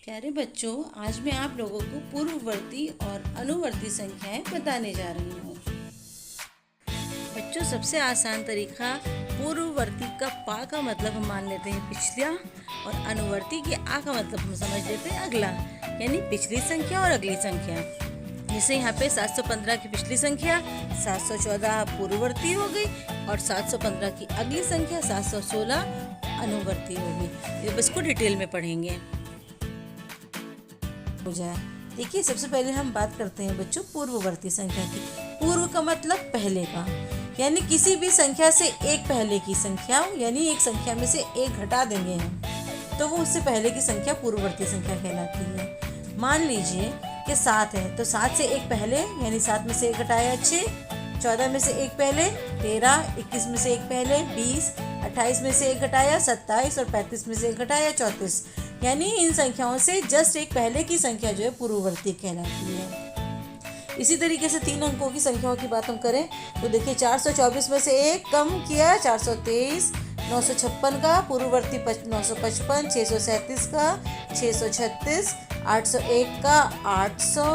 प्यारे बच्चों, आज मैं आप लोगों को पूर्ववर्ती और अनुवर्ती संख्याएं बताने जा रही हूँ। बच्चों, सबसे आसान तरीका पूर्ववर्ती का पा का मतलब हम मान लेते हैं पिछला, और अनुवर्ती के आ का मतलब हम समझ लेते हैं अगला, यानी पिछली संख्या और अगली संख्या। जैसे यहाँ पे 715 की पिछली संख्या 714 पूर्ववर्ती हो गई और 715 की अगली संख्या 716 अनुवर्ती हो गई। ये बस को डिटेल में पढ़ेंगे हो जाए। देखिए, सबसे पहले हम बात करते हैं बच्चों पूर्ववर्ती संख्या की। पूर्व का मतलब पहले का, यानी किसी भी संख्या से एक पहले की संख्या, यानी एक संख्या में से एक घटा देंगे हम तो वो उससे पहले की संख्या पूर्ववर्ती संख्या कहलाती है। मान लीजिए कि 7 है तो 7 से एक पहले, यानी 7 में से एक घटाया 6, 14 में से एक पहले 13, 21 में से एक पहले 20, 28 में से एक घटाया 27 और 35 में से एक घटाया 34, यानी इन संख्याओं से जस्ट एक पहले की संख्या जो है पूर्ववर्ती कहलाती है। इसी तरीके से 3 अंकों की संख्याओं की बात हम करें तो देखिए 424 में से एक कम किया 423, 956 का पूर्ववर्ती 955, 637 का 636, 801 का 800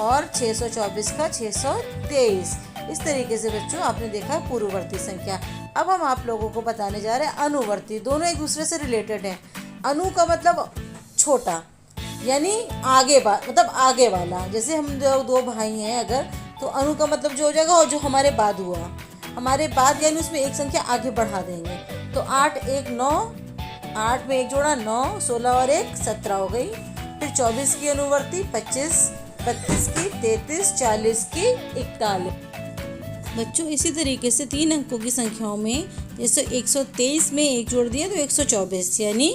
और 624 का 623। इस तरीके से बच्चों आपने देखा पूर्ववर्ती संख्या। अब हम आप लोगों को बताने जा रहे हैं अनुवर्ती। दोनों एक दूसरे से रिलेटेड हैं। अनु का मतलब छोटा, यानी आगे मतलब आगे वाला। जैसे हम दो भाई हैं अगर, तो अनु का मतलब जो हो जाएगा और जो हमारे बाद हुआ, हमारे बाद यानी उसमें एक संख्या आगे बढ़ा देंगे। तो 8 1 9, 8 में एक जोड़ा 9, 16 और 1 17 हो गई। फिर 24 की अनुवर्ती 25, 32 की 33, 40 की 41। बच्चों, इसी तरीके से 3 अंकों की संख्याओं में जैसे 123 में एक जोड़ दिया तो 124, यानी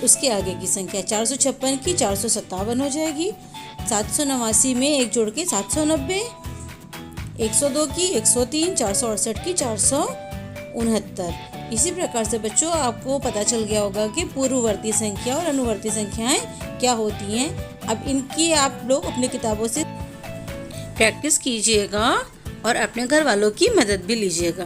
उसके आगे की संख्या 456 की 457 हो जाएगी। 789 में एक जोड़ के 790, 102 की 103, 468 की 469। इसी प्रकार से बच्चों आपको पता चल गया होगा कि पूर्ववर्ती संख्या और अनुवर्ती संख्याएं क्या होती हैं। अब इनकी आप लोग अपनी किताबों से प्रैक्टिस कीजिएगा और अपने घर वालों की मदद भी लीजिएगा।